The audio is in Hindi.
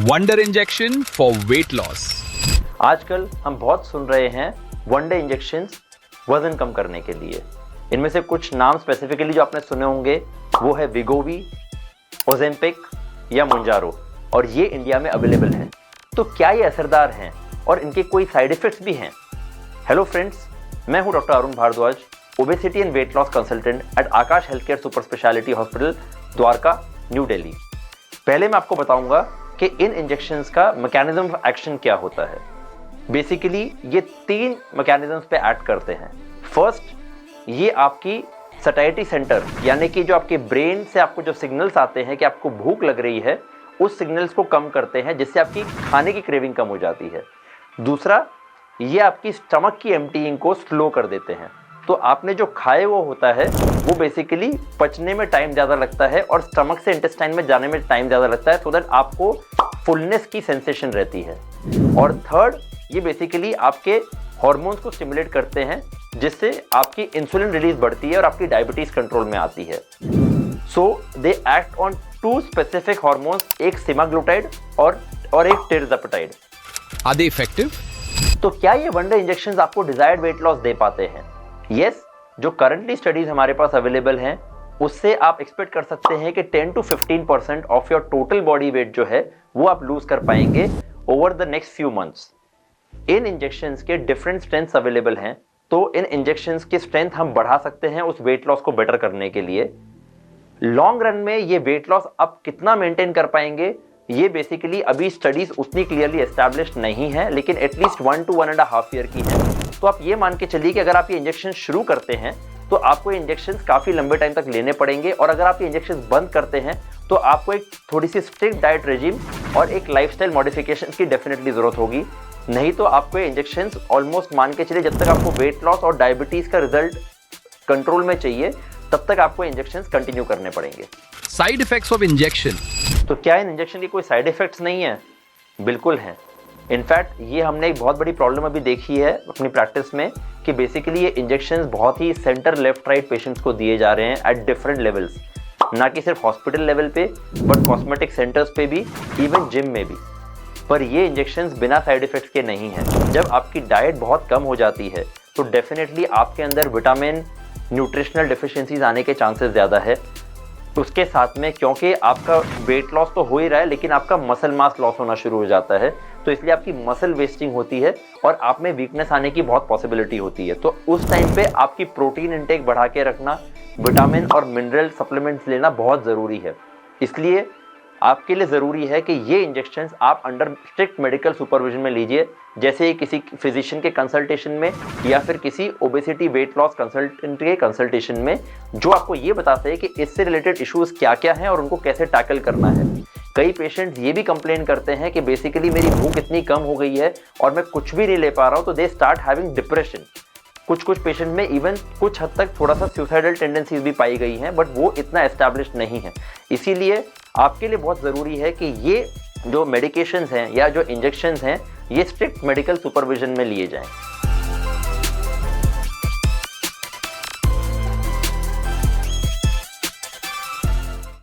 Wonder injection for weight loss. आजकल हम बहुत सुन रहे हैं वंडर इंजेक्शंस वजन कम करने के लिए। इनमें से कुछ नाम स्पेसिफिकली जो आपने सुने होंगे वो है विगोवी, ओजेम्पिक या मुंजारो, और ये इंडिया में अवेलेबल हैं। तो क्या ये असरदार हैं और इनके कोई साइड इफेक्ट्स भी हैं? हेलो फ्रेंड्स, मैं हूं doctor Arun Bhardwaj, obesity and weight loss consultant at Akash health care super speciality hospital, Dwarka, New Delhi. पहले मैं आपको बताऊंगा कि इन इंजेक्शंस का मैकेनिज्म ऑफ एक्शन क्या होता है। बेसिकली ये 3 मैकेनिज्म्स पे एक्ट करते हैं। फर्स्ट, ये आपकी सटाइटी सेंटर यानी कि जो आपके ब्रेन से आपको जो सिग्नल्स आते हैं कि आपको भूख लग रही है, उस सिग्नल्स को कम करते हैं, जिससे आपकी खाने की क्रेविंग कम हो जाती है। दूसरा, ये आपकी स्टमक की एम्प्टीइंग को स्लो कर देते हैं। तो आपने जो खाए वो होता है वो बेसिकली पचने में टाइम ज़्यादा लगता है और स्टमक से इंटेस्टाइन में जाने में टाइम ज़्यादा लगता है, सो दैट आपको फुलनेस की सेंसेशन रहती है। और थर्ड, ये बेसिकली आपके हार्मोन्स को स्टिमुलेट करते हैं, जिससे आपकी इंसुलिन रिलीज बढ़ती है और आपकी डायबिटीज कंट्रोल में आती है। So they act on 2 specific hormones, एक सेमाग्लूटाइड और एक टिर्जापेटाइड। Are they effective? तो क्या ये वंडर इंजेक्शंस आपको डिजायर्ड वेट लॉस दे पाते हैं? यस, जो करंटली स्टडीज हमारे पास अवेलेबल हैं उससे आप एक्सपेक्ट कर सकते हैं कि 10 to 15% of your total body weight जो है वो आप लूज कर पाएंगे over the next few months. In injections के डिफरेंट स्ट्रेंथ्स अवेलेबल हैं, तो इन इंजेक्शंस की स्ट्रेंथ हम बढ़ा सकते हैं उस वेट लॉस को बेटर करने के लिए। लॉन्ग रन में ये वेट लॉस आप कितना मेंटेन कर पाएंगे, ये बेसिकली अभी स्टडीज उतनी क्लियरली एस्टैब्लिश्ड नहीं है, लेकिन एटलीस्ट 1 to 1.5 ईयर की है। तो आप ये मान के चलिए कि अगर आप ये इंजेक्शन शुरू करते हैं तो आपको ये इंजेक्शन काफी लंबे टाइम तक लेने पड़ेंगे, और अगर आप ये इंजेक्शन बंद करते हैं तो आपको एक थोड़ी सी स्ट्रिक्ट डाइट रेजिम और एक लाइफस्टाइल मॉडिफिकेशन की डेफिनेटली जरूरत होगी। नहीं तो आपको ये इंजेक्शन ऑलमोस्ट मान के चलिए जब तक आपको वेट लॉस और डायबिटीज का रिजल्ट कंट्रोल में चाहिए तब तक आपको इंजेक्शन कंटिन्यू करने पड़ेंगे। Side effects of injection? तो क्या इन इंजेक्शन के कोई साइड इफेक्ट्स नहीं है? बिल्कुल हैं। इनफैक्ट ये हमने एक बहुत बड़ी प्रॉब्लम अभी देखी है अपनी प्रैक्टिस में कि बेसिकली ये इंजेक्शंस बहुत ही सेंटर लेफ्ट राइट पेशेंट्स को दिए जा रहे हैं एट डिफरेंट लेवल्स, ना कि सिर्फ हॉस्पिटल लेवल पे बट कॉस्मेटिक सेंटर्स पे भी, इवन जिम में भी। पर ये इंजेक्शंस बिना साइड इफेक्ट्स के नहीं हैं। जब आपकी डाइट बहुत कम हो जाती है तो डेफिनेटली आपके अंदर विटामिन, न्यूट्रिशनल डिफिशियंसीज आने के चांसेस ज़्यादा है। उसके साथ में क्योंकि आपका वेट लॉस तो हो ही रहा है लेकिन आपका मसल मास लॉस होना शुरू हो जाता है, तो इसलिए आपकी मसल वेस्टिंग होती है और आप में वीकनेस आने की बहुत पॉसिबिलिटी होती है। तो उस टाइम पे आपकी प्रोटीन इंटेक बढ़ा के रखना, विटामिन और मिनरल सप्लीमेंट्स लेना बहुत ज़रूरी है। इसलिए आपके लिए ज़रूरी है कि ये इंजेक्शंस आप अंडर स्ट्रिक्ट मेडिकल सुपरविजन में लीजिए, जैसे किसी फिजिशियन के कंसल्टेशन में या फिर किसी ओबेसिटी वेट लॉस कंसल्टेंट के कंसल्टेशन में, जो आपको ये बताते हैं कि इससे रिलेटेड इश्यूज क्या क्या हैं और उनको कैसे टैकल करना है। कई पेशेंट्स ये भी कंप्लेन करते हैं कि बेसिकली मेरी भूख इतनी कम हो गई है और मैं कुछ भी नहीं ले पा रहा हूँ, तो दे स्टार्ट हैविंग डिप्रेशन। कुछ पेशेंट में इवन कुछ हद तक थोड़ा सा सुसाइडल टेंडेंसीज भी पाई गई हैं, बट वो इतना एस्टैब्लिश्ड नहीं है। इसीलिए आपके लिए बहुत ज़रूरी है कि ये जो मेडिकेशंस हैं या जो इंजेक्शंस हैं ये स्ट्रिक्ट मेडिकल सुपरविजन में लिए जाएं।